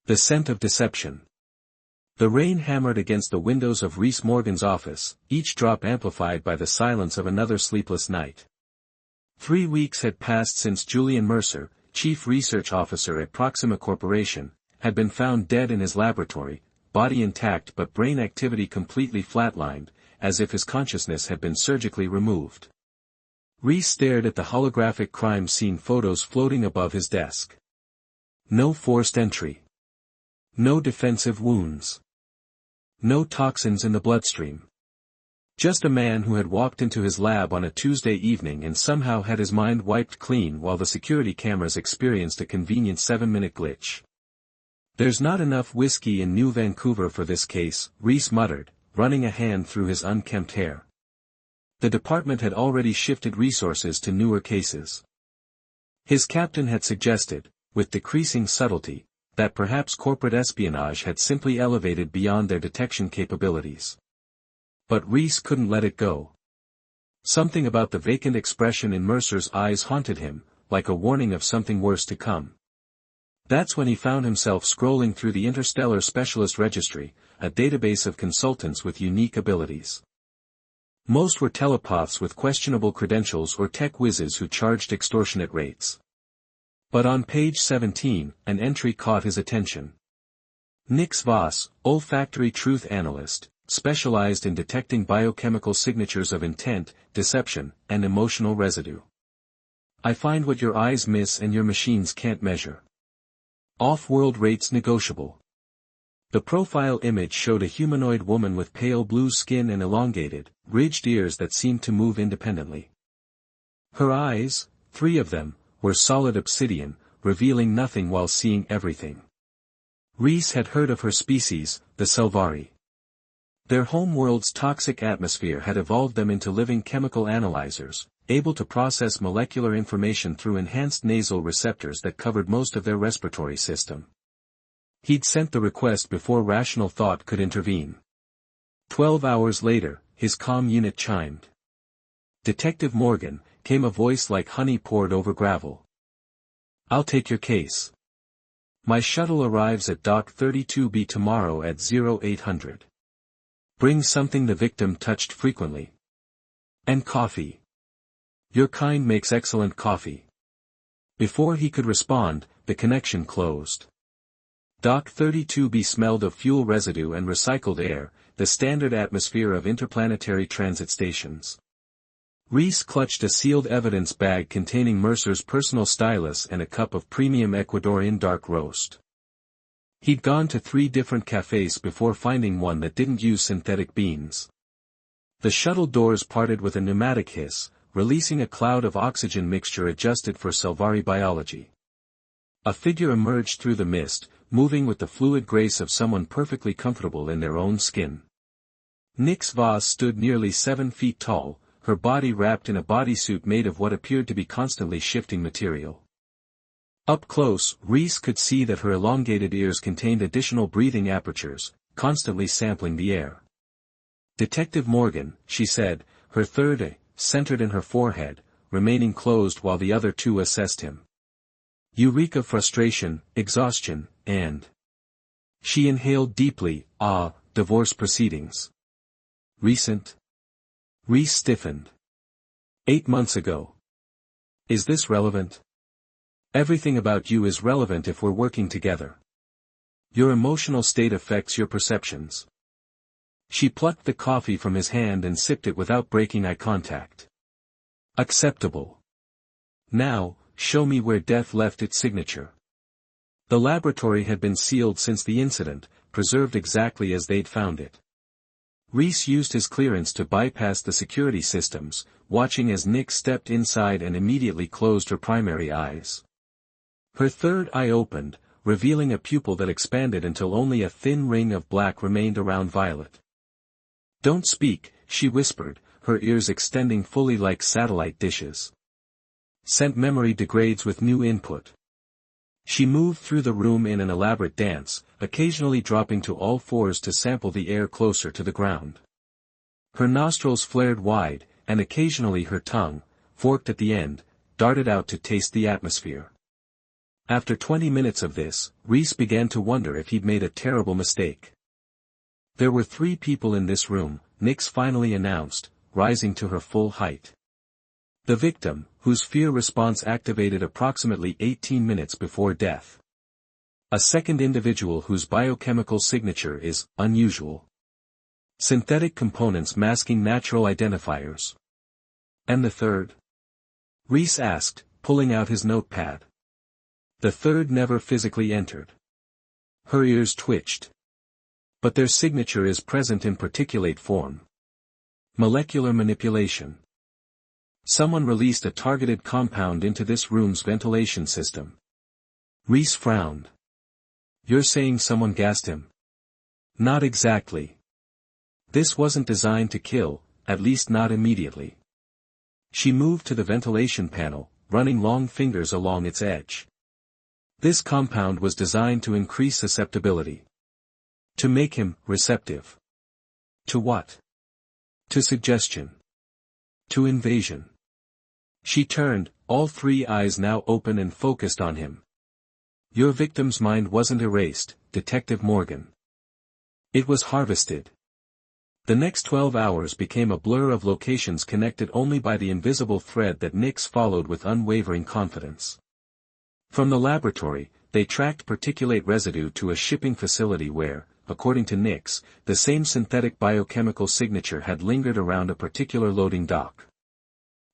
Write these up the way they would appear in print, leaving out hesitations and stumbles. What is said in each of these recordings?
The scent of deception. The rain hammered against the windows of Rhys Morgan's office, each drop amplified by the silence of another sleepless night. 3 weeks had passed since Julian Mercer, chief research officer at Proxima Corporation, had been found dead in his laboratory, body intact but brain activity completely flatlined, as if his consciousness had been surgically removed. Rhys stared at the holographic crime scene photos floating above his desk. No forced entry. No defensive wounds. No toxins in the bloodstream. Just a man who had walked into his lab on a Tuesday evening and somehow had his mind wiped clean while the security cameras experienced a convenient 7-minute glitch. "There's not enough whiskey in New Vancouver for this case," Rhys muttered, running a hand through his unkempt hair. The department had already shifted resources to newer cases. His captain had suggested, with decreasing subtlety, that perhaps corporate espionage had simply elevated beyond their detection capabilities. But Rhys couldn't let it go. Something about the vacant expression in Mercer's eyes haunted him, like a warning of something worse to come. That's when he found himself scrolling through the Interstellar Specialist Registry, a database of consultants with unique abilities. Most were telepaths with questionable credentials or tech whizzes who charged extortionate rates. But on page 17, an entry caught his attention. Nix Voss, olfactory truth analyst, specialized in detecting biochemical signatures of intent, deception, and emotional residue. I find what your eyes miss and your machines can't measure. Off-world rates negotiable. The profile image showed a humanoid woman with pale blue skin and elongated, ridged ears that seemed to move independently. Her eyes, 3 of them, were solid obsidian, revealing nothing while seeing everything. Rhys had heard of her species, the Selvari. Their homeworld's toxic atmosphere had evolved them into living chemical analyzers, able to process molecular information through enhanced nasal receptors that covered most of their respiratory system. He'd sent the request before rational thought could intervene. 12 hours later, his comm unit chimed. "Detective Morgan," came a voice like honey poured over gravel. "I'll take your case. My shuttle arrives at Dock 32B tomorrow at 0800. Bring something the victim touched frequently. And coffee. Your kind makes excellent coffee." Before he could respond, the connection closed. Dock 32B smelled of fuel residue and recycled air, the standard atmosphere of interplanetary transit stations. Rhys clutched a sealed evidence bag containing Mercer's personal stylus and a cup of premium Ecuadorian dark roast. He'd gone to 3 different cafes before finding one that didn't use synthetic beans. The shuttle doors parted with a pneumatic hiss, releasing a cloud of oxygen mixture adjusted for Selvari biology. A figure emerged through the mist, moving with the fluid grace of someone perfectly comfortable in their own skin. Nix Voss stood nearly 7 feet tall, her body wrapped in a bodysuit made of what appeared to be constantly shifting material. Up close, Rhys could see that her elongated ears contained additional breathing apertures, constantly sampling the air. "Detective Morgan," she said, her third eye, centered in her forehead, remaining closed while the other 2 assessed him. Eureka frustration, exhaustion, and... She inhaled deeply, divorce proceedings. Recent? Rhys stiffened. 8 months ago. Is this relevant? Everything about you is relevant if we're working together. Your emotional state affects your perceptions. She plucked the coffee from his hand and sipped it without breaking eye contact. Acceptable. Now, show me where death left its signature. The laboratory had been sealed since the incident, preserved exactly as they'd found it. Rhys used his clearance to bypass the security systems, watching as Nick stepped inside and immediately closed her primary eyes. Her third eye opened, revealing a pupil that expanded until only a thin ring of black remained around Violet. "Don't speak," she whispered, her ears extending fully like satellite dishes. "Sent memory degrades with new input." She moved through the room in an elaborate dance, occasionally dropping to all fours to sample the air closer to the ground. Her nostrils flared wide, and occasionally her tongue, forked at the end, darted out to taste the atmosphere. After 20 minutes of this, Reese began to wonder if he'd made a terrible mistake. There were 3 people in this room, Nix finally announced, rising to her full height. The victim, whose fear response activated approximately 18 minutes before death. A second individual whose biochemical signature is unusual. Synthetic components masking natural identifiers. And the third? Reese asked, pulling out his notepad. The third never physically entered. Her ears twitched. But their signature is present in particulate form. Molecular manipulation. Someone released a targeted compound into this room's ventilation system. Reese frowned. You're saying someone gassed him? Not exactly. This wasn't designed to kill, at least not immediately. She moved to the ventilation panel, running long fingers along its edge. This compound was designed to increase susceptibility. To make him receptive. To what? To suggestion. To invasion. She turned, all 3 eyes now open and focused on him. Your victim's mind wasn't erased, Detective Morgan. It was harvested. The next 12 hours became a blur of locations connected only by the invisible thread that Nix followed with unwavering confidence. From the laboratory, they tracked particulate residue to a shipping facility where, according to Nix, the same synthetic biochemical signature had lingered around a particular loading dock.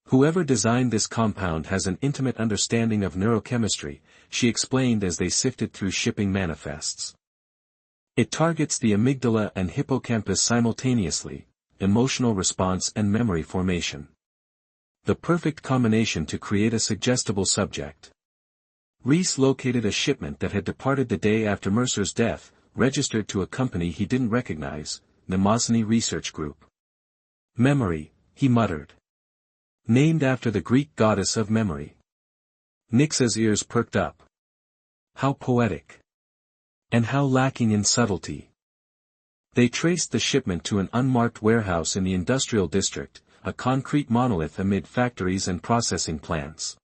Whoever designed this compound has an intimate understanding of neurochemistry, she explained as they sifted through shipping manifests. It targets the amygdala and hippocampus simultaneously, emotional response and memory formation. The perfect combination to create a suggestible subject. Reese located a shipment that had departed the day after Mercer's death, registered to a company he didn't recognize, Mnemosyne Research Group. Memory, he muttered. Named after the Greek goddess of memory. Nix's ears perked up. How poetic. And how lacking in subtlety. They traced the shipment to an unmarked warehouse in the industrial district, a concrete monolith amid factories and processing plants.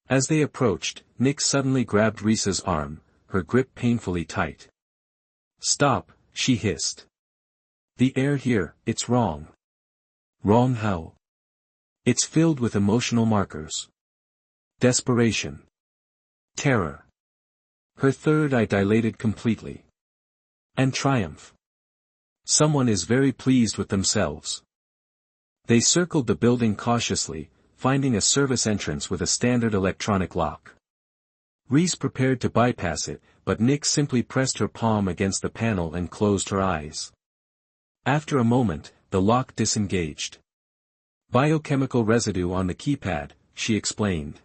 As they approached, Nix suddenly grabbed Reese's arm, her grip painfully tight. Stop, she hissed. The air here, it's wrong. Wrong how? It's filled with emotional markers. Desperation. Terror. Her third eye dilated completely. And triumph. Someone is very pleased with themselves. They circled the building cautiously, finding a service entrance with a standard electronic lock. Reese prepared to bypass it, but Nix simply pressed her palm against the panel and closed her eyes. After a moment, the lock disengaged. Biochemical residue on the keypad, she explained.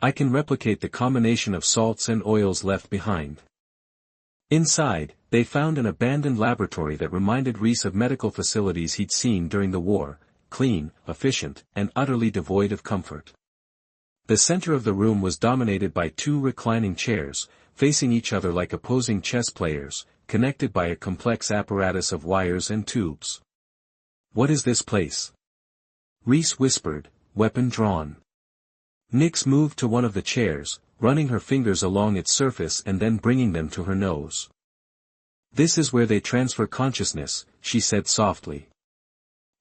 I can replicate the combination of salts and oils left behind. Inside, they found an abandoned laboratory that reminded Reese of medical facilities he'd seen during the war, clean, efficient, and utterly devoid of comfort. The center of the room was dominated by 2 reclining chairs, facing each other like opposing chess players, connected by a complex apparatus of wires and tubes. What is this place? Reese whispered, weapon drawn. Nix moved to one of the chairs, running her fingers along its surface and then bringing them to her nose. This is where they transfer consciousness, she said softly.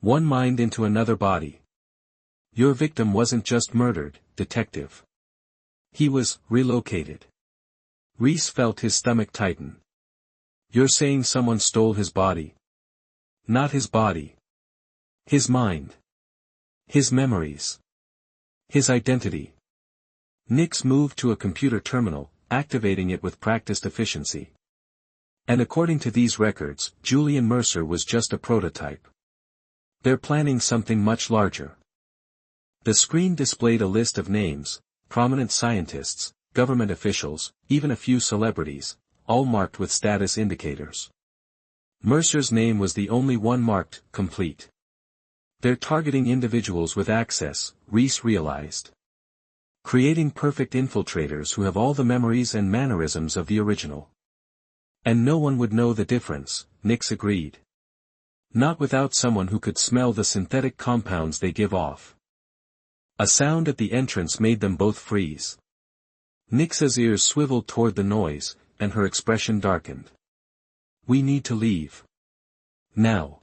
One mind into another body. Your victim wasn't just murdered, detective. He was relocated. Reese felt his stomach tighten. You're saying someone stole his body? Not his body. His mind. His memories. His identity. Nix moved to a computer terminal, activating it with practiced efficiency. And according to these records, Julian Mercer was just a prototype. They're planning something much larger. The screen displayed a list of names, prominent scientists, government officials, even a few celebrities, all marked with status indicators. Mercer's name was the only one marked complete. They're targeting individuals with access, Reese realized. Creating perfect infiltrators who have all the memories and mannerisms of the original. And no one would know the difference, Nix agreed. Not without someone who could smell the synthetic compounds they give off. A sound at the entrance made them both freeze. Nix's ears swiveled toward the noise, and her expression darkened. "We need to leave. Now."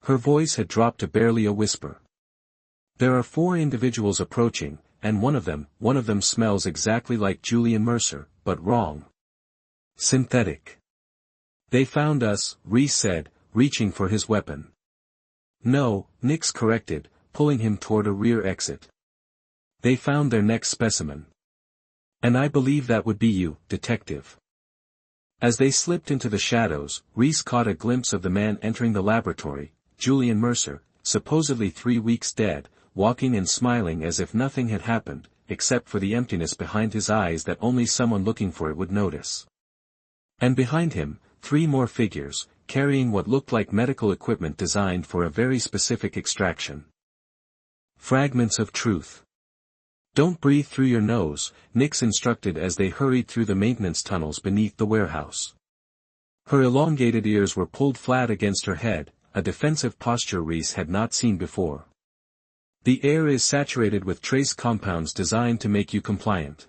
Her voice had dropped to barely a whisper. "There are 4 individuals approaching, and one of them smells exactly like Julian Mercer, but wrong. Synthetic. They found us," Reese said, reaching for his weapon. "No," Nix corrected, pulling him toward a rear exit. "They found their next specimen. And I believe that would be you, Detective." As they slipped into the shadows, Reese caught a glimpse of the man entering the laboratory, Julian Mercer, supposedly 3 weeks dead, walking and smiling as if nothing had happened, except for the emptiness behind his eyes that only someone looking for it would notice. And behind him, 3 more figures, carrying what looked like medical equipment designed for a very specific extraction. Fragments of truth. "Don't breathe through your nose," Nix instructed as they hurried through the maintenance tunnels beneath the warehouse. Her elongated ears were pulled flat against her head, a defensive posture Reese had not seen before. "The air is saturated with trace compounds designed to make you compliant."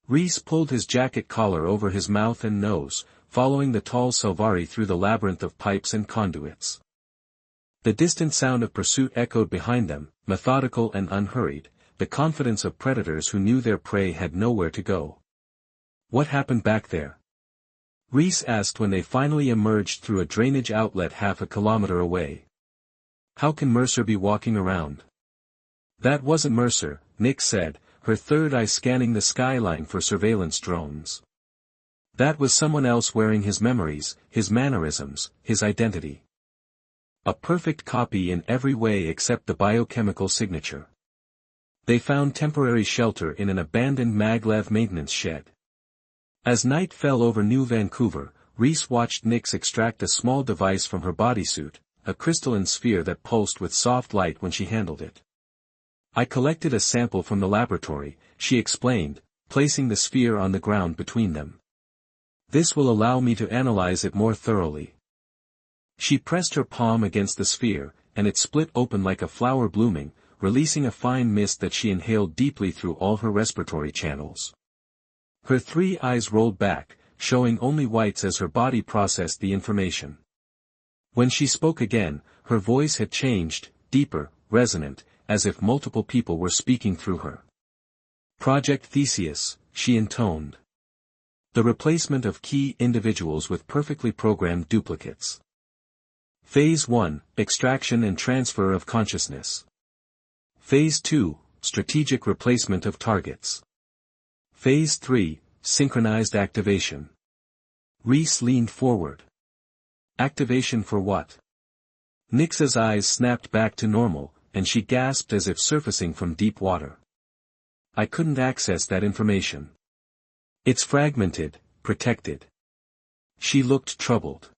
Reese pulled his jacket collar over his mouth and nose, following the tall Selvari through the labyrinth of pipes and conduits. The distant sound of pursuit echoed behind them, methodical and unhurried, the confidence of predators who knew their prey had nowhere to go. "What happened back there?" Reese asked when they finally emerged through a drainage outlet half a kilometer away. "How can Mercer be walking around?" "That wasn't Mercer," Nix said, her third eye scanning the skyline for surveillance drones. "That was someone else wearing his memories, his mannerisms, his identity. A perfect copy in every way except the biochemical signature." They found temporary shelter in an abandoned maglev maintenance shed. As night fell over New Vancouver, Reese watched Nix extract a small device from her bodysuit, a crystalline sphere that pulsed with soft light when she handled it. "I collected a sample from the laboratory," she explained, placing the sphere on the ground between them. "This will allow me to analyze it more thoroughly." She pressed her palm against the sphere, and it split open like a flower blooming, releasing a fine mist that she inhaled deeply through all her respiratory channels. Her 3 eyes rolled back, showing only whites as her body processed the information. When she spoke again, her voice had changed, deeper, resonant, as if multiple people were speaking through her. "Project Theseus," she intoned. "The replacement of key individuals with perfectly programmed duplicates. Phase 1, extraction and transfer of consciousness. Phase 2, strategic replacement of targets. Phase 3, synchronized activation." Reese leaned forward. "Activation for what?" Nix's eyes snapped back to normal, and she gasped as if surfacing from deep water. "I couldn't access that information. It's fragmented, protected." She looked troubled.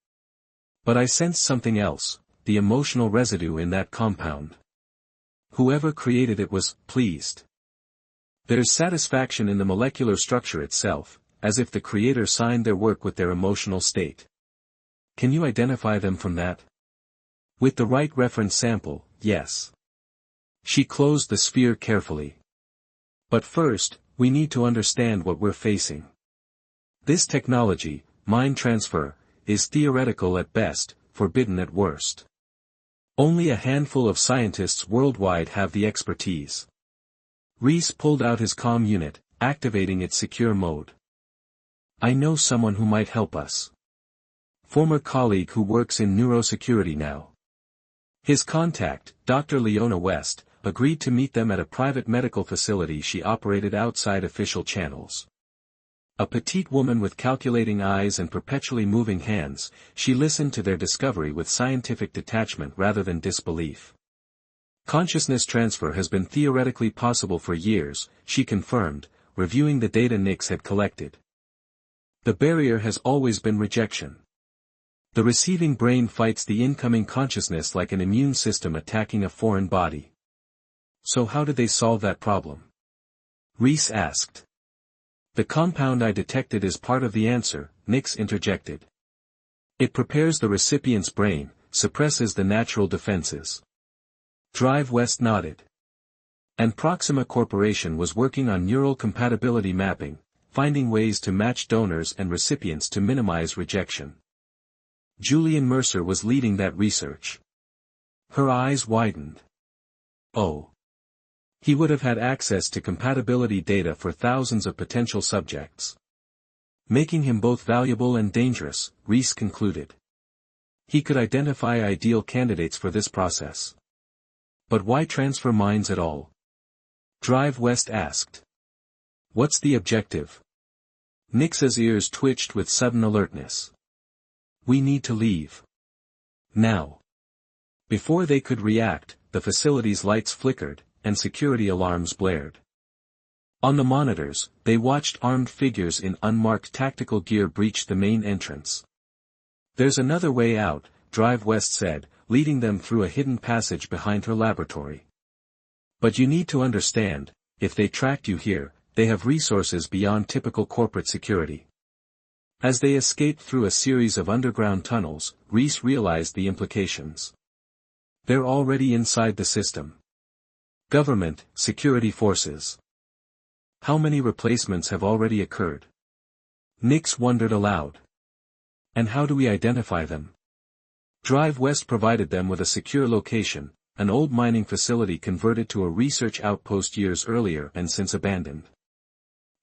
"But I sensed something else, the emotional residue in that compound. Whoever created it was pleased. There's satisfaction in the molecular structure itself, as if the creator signed their work with their emotional state. Can you identify them from that?" "With the right reference sample, yes." She closed the sphere carefully. "But first, we need to understand what we're facing. This technology, mind transfer, is theoretical at best, forbidden at worst. Only a handful of scientists worldwide have the expertise." Reese pulled out his comm unit, activating its secure mode. "I know someone who might help us. Former colleague who works in neurosecurity now." His contact, Dr. Leona West, agreed to meet them at a private medical facility she operated outside official channels. A petite woman with calculating eyes and perpetually moving hands, she listened to their discovery with scientific detachment rather than disbelief. "Consciousness transfer has been theoretically possible for years," she confirmed, reviewing the data Nix had collected. "The barrier has always been rejection. The receiving brain fights the incoming consciousness like an immune system attacking a foreign body." "So how did they solve that problem?" Reese asked. "The compound I detected is part of the answer," Nix interjected. "It prepares the recipient's brain, suppresses the natural defenses." Drive West nodded. And Proxima Corporation was working on neural compatibility mapping, finding ways to match donors and recipients to minimize rejection. Julian Mercer was leading that research. Her eyes widened. Oh. He would have had access to compatibility data for thousands of potential subjects. Making him both valuable and dangerous, Reese concluded. He could identify ideal candidates for this process. But why transfer minds at all? Drive West asked. What's the objective? Nix's ears twitched with sudden alertness. We need to leave. Now. Before they could react, the facility's lights flickered, and security alarms blared. On the monitors, they watched armed figures in unmarked tactical gear breach the main entrance. There's another way out, Drive West said, leading them through a hidden passage behind her laboratory. But you need to understand, if they tracked you here, they have resources beyond typical corporate security. As they escaped through a series of underground tunnels, Reese realized the implications. They're already inside the system. Government, security forces. How many replacements have already occurred? Nix wondered aloud. And how do we identify them? Drive West provided them with a secure location, an old mining facility converted to a research outpost years earlier and since abandoned.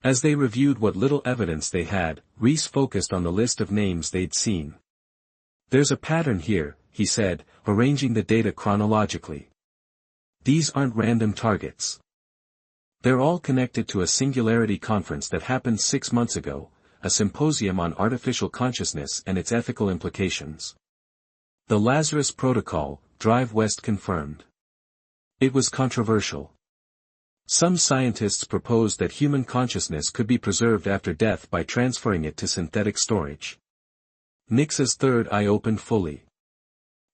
As they reviewed what little evidence they had, Reese focused on the list of names they'd seen. There's a pattern here, he said, arranging the data chronologically. These aren't random targets. They're all connected to a singularity conference that happened 6 months ago, a symposium on artificial consciousness and its ethical implications. The Lazarus Protocol, Drive West confirmed. It was controversial. Some scientists proposed that human consciousness could be preserved after death by transferring it to synthetic storage. Nix's third eye opened fully.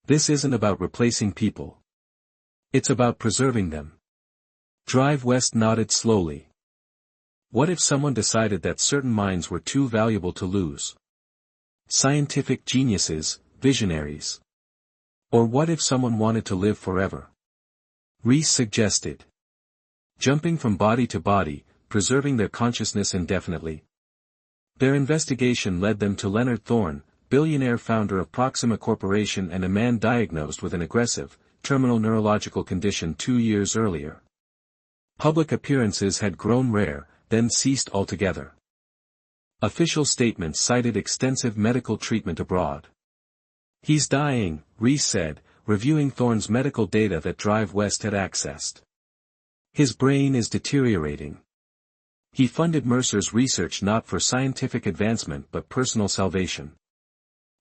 This isn't about replacing people. It's about preserving them. Drive West nodded slowly. What if someone decided that certain minds were too valuable to lose? Scientific geniuses, visionaries. Or what if someone wanted to live forever? Reese suggested. Jumping from body to body, preserving their consciousness indefinitely. Their investigation led them to Leonard Thorne, billionaire founder of Proxima Corporation and a man diagnosed with an aggressive, terminal neurological condition 2 years earlier. Public appearances had grown rare, then ceased altogether. Official statements cited extensive medical treatment abroad. He's dying, Reese said, reviewing Thorne's medical data that Drive West had accessed. His brain is deteriorating. He funded Mercer's research not for scientific advancement but personal salvation.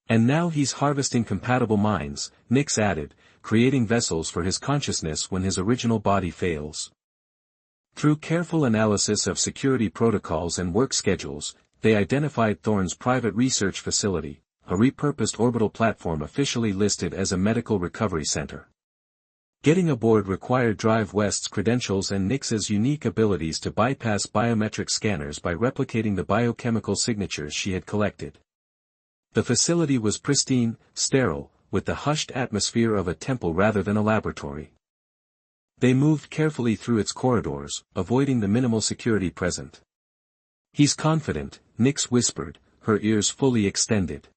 And now he's harvesting compatible minds, Nix added, creating vessels for his consciousness when his original body fails. Through careful analysis of security protocols and work schedules, they identified Thorne's private research facility, a repurposed orbital platform officially listed as a medical recovery center. Getting aboard required Drive West's credentials and Nix's unique abilities to bypass biometric scanners by replicating the biochemical signatures she had collected. The facility was pristine, sterile, with the hushed atmosphere of a temple rather than a laboratory. They moved carefully through its corridors, avoiding the minimal security present. He's confident, Nix whispered, her ears fully extended.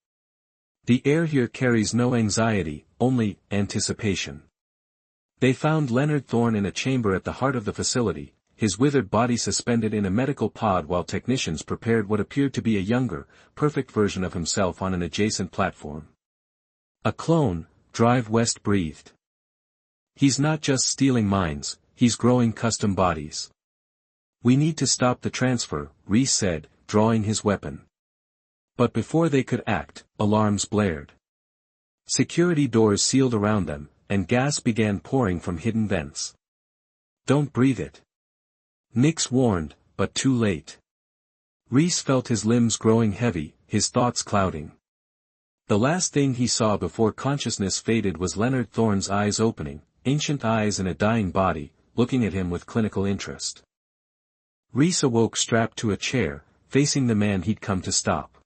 The air here carries no anxiety, only anticipation. They found Leonard Thorne in a chamber at the heart of the facility, his withered body suspended in a medical pod while technicians prepared what appeared to be a younger, perfect version of himself on an adjacent platform. A clone, Drive West breathed. He's not just stealing minds, he's growing custom bodies. We need to stop the transfer, Reese said, drawing his weapon. But before they could act, alarms blared. Security doors sealed around them, and gas began pouring from hidden vents. Don't breathe it. Nix warned, but too late. Reese felt his limbs growing heavy, his thoughts clouding. The last thing he saw before consciousness faded was Leonard Thorne's eyes opening, ancient eyes in a dying body, looking at him with clinical interest. Reese awoke strapped to a chair, facing the man he'd come to stop.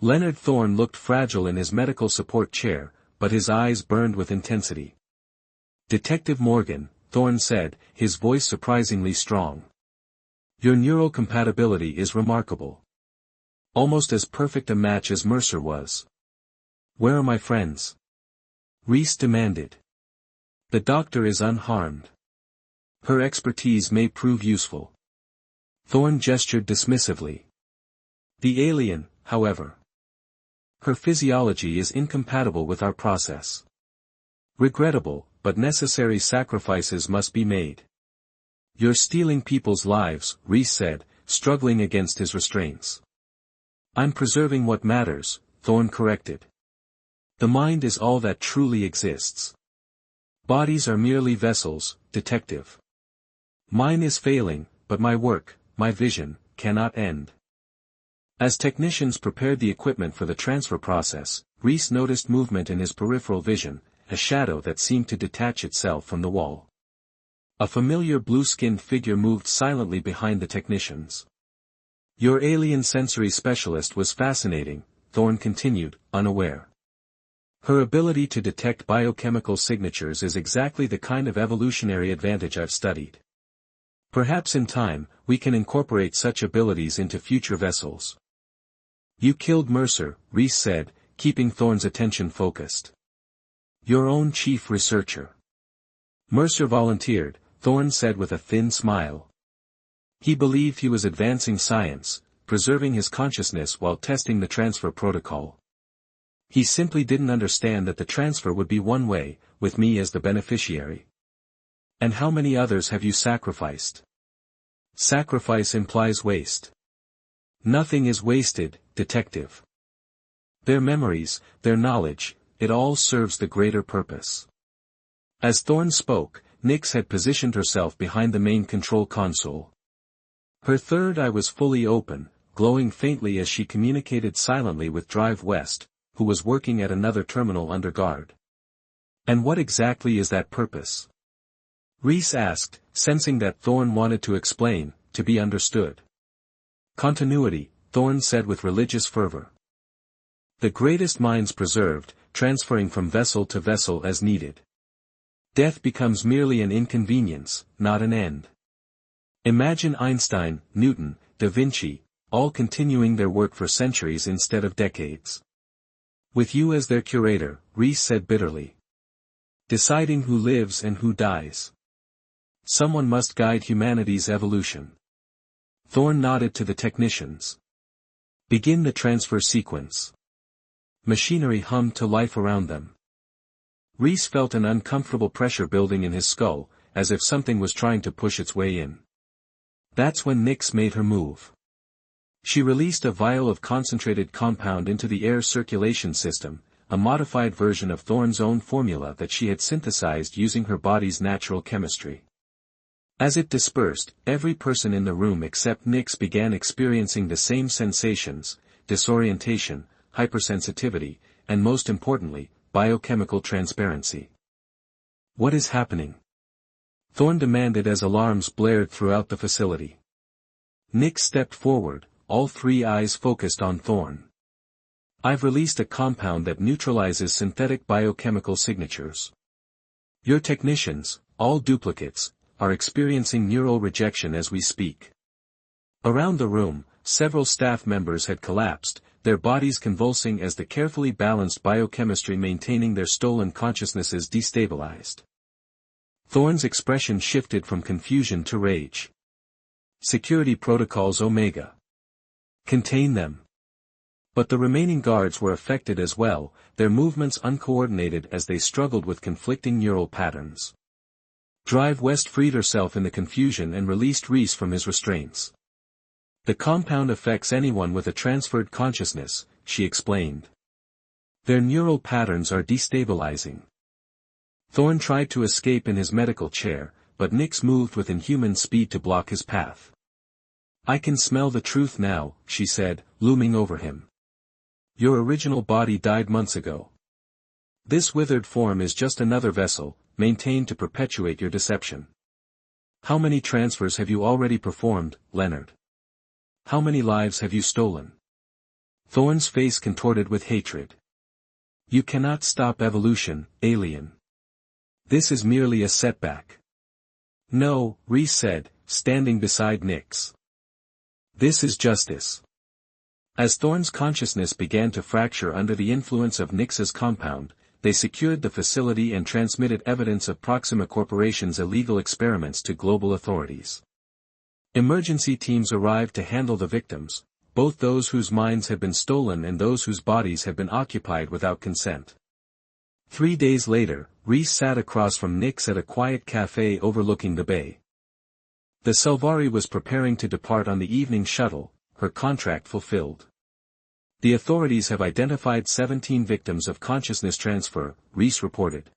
Leonard Thorne looked fragile in his medical support chair, but his eyes burned with intensity. Detective Morgan, Thorn said, his voice surprisingly strong. Your neural compatibility is remarkable. Almost as perfect a match as Mercer was. Where are my friends? Reese demanded. The doctor is unharmed. Her expertise may prove useful. Thorn gestured dismissively. The alien, however. Her physiology is incompatible with our process. Regrettable, but necessary sacrifices must be made. You're stealing people's lives, Reese said, struggling against his restraints. I'm preserving what matters, Thorn corrected. The mind is all that truly exists. Bodies are merely vessels, detective. Mine is failing, but my work, my vision, cannot end. As technicians prepared the equipment for the transfer process, Reese noticed movement in his peripheral vision, a shadow that seemed to detach itself from the wall. A familiar blue-skinned figure moved silently behind the technicians. Your alien sensory specialist was fascinating, Thorn continued, unaware. Her ability to detect biochemical signatures is exactly the kind of evolutionary advantage I've studied. Perhaps in time, we can incorporate such abilities into future vessels. You killed Mercer, Reese said, keeping Thorn's attention focused. Your own chief researcher. Mercer volunteered, Thorn said with a thin smile. He believed he was advancing science, preserving his consciousness while testing the transfer protocol. He simply didn't understand that the transfer would be one way, with me as the beneficiary. And how many others have you sacrificed? Sacrifice implies waste. Nothing is wasted, detective. Their memories, their knowledge, it all serves the greater purpose. As Thorn spoke, Nyx had positioned herself behind the main control console. Her third eye was fully open, glowing faintly as she communicated silently with Drive West, who was working at another terminal under guard. And what exactly is that purpose? Reese asked, sensing that Thorn wanted to explain, to be understood. Continuity, Thorn said with religious fervor. The greatest minds preserved, transferring from vessel to vessel as needed. Death becomes merely an inconvenience, not an end. Imagine Einstein, Newton, Da Vinci, all continuing their work for centuries instead of decades. With you as their curator, Reese said bitterly. Deciding who lives and who dies. Someone must guide humanity's evolution. Thorn nodded to the technicians. Begin the transfer sequence. Machinery hummed to life around them. Reese felt an uncomfortable pressure building in his skull, as if something was trying to push its way in. That's when Nyx made her move. She released a vial of concentrated compound into the air circulation system, a modified version of Thorn's own formula that she had synthesized using her body's natural chemistry. As it dispersed, every person in the room except Nyx began experiencing the same sensations, disorientation, hypersensitivity, and most importantly, biochemical transparency. What is happening? Thorn demanded as alarms blared throughout the facility. Nyx stepped forward, all three eyes focused on Thorn. I've released a compound that neutralizes synthetic biochemical signatures. Your technicians, all duplicates, are experiencing neural rejection as we speak. Around the room, several staff members had collapsed, their bodies convulsing as the carefully balanced biochemistry maintaining their stolen consciousnesses destabilized. Thorn's expression shifted from confusion to rage. Security protocols Omega. Contain them. But the remaining guards were affected as well, their movements uncoordinated as they struggled with conflicting neural patterns. Drive West freed herself in the confusion and released Reese from his restraints. The compound affects anyone with a transferred consciousness, she explained. Their neural patterns are destabilizing. Thorn tried to escape in his medical chair, but Nyx moved with inhuman speed to block his path. I can smell the truth now, she said, looming over him. Your original body died months ago. This withered form is just another vessel, maintained to perpetuate your deception. How many transfers have you already performed, Leonard? How many lives have you stolen? Thorn's face contorted with hatred. You cannot stop evolution, alien. This is merely a setback. No, Reese said, standing beside Nix. This is justice. As Thorne's consciousness began to fracture under the influence of Nix's compound, they secured the facility and transmitted evidence of Proxima Corporation's illegal experiments to global authorities. Emergency teams arrived to handle the victims, both those whose minds had been stolen and those whose bodies had been occupied without consent. 3 days later, Reese sat across from Nix at a quiet cafe overlooking the bay. The Selvari was preparing to depart on the evening shuttle, her contract fulfilled. The authorities have identified 17 victims of consciousness transfer, Reese reported.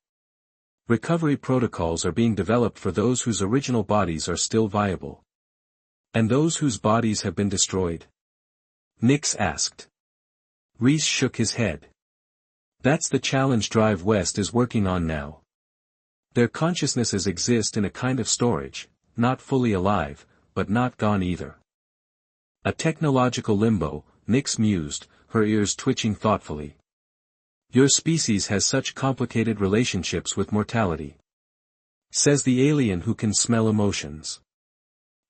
Recovery protocols are being developed for those whose original bodies are still viable. And those whose bodies have been destroyed? Nix asked. Reese shook his head. That's the challenge Drive West is working on now. Their consciousnesses exist in a kind of storage, not fully alive, but not gone either. A technological limbo, Nix mused, her ears twitching thoughtfully. Your species has such complicated relationships with mortality. Says the alien who can smell emotions.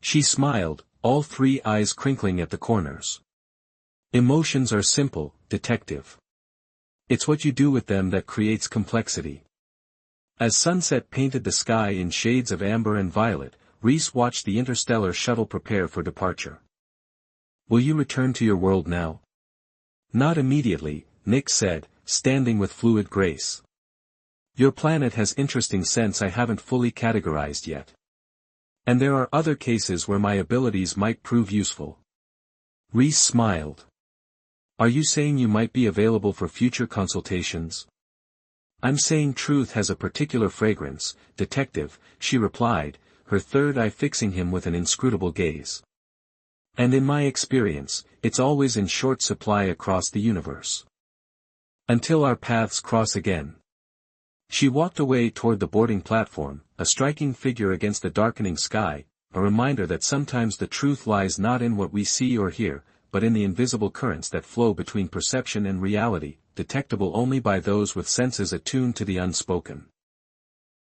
She smiled, all 3 eyes crinkling at the corners. Emotions are simple, detective. It's what you do with them that creates complexity. As sunset painted the sky in shades of amber and violet, Reese watched the interstellar shuttle prepare for departure. Will you return to your world now? Not immediately, Nix said, standing with fluid grace. Your planet has interesting scents I haven't fully categorized yet. And there are other cases where my abilities might prove useful. Reese smiled. Are you saying you might be available for future consultations? I'm saying truth has a particular fragrance, detective, she replied, her third eye fixing him with an inscrutable gaze. And in my experience, it's always in short supply across the universe. Until our paths cross again. She walked away toward the boarding platform, a striking figure against the darkening sky, a reminder that sometimes the truth lies not in what we see or hear, but in the invisible currents that flow between perception and reality, detectable only by those with senses attuned to the unspoken.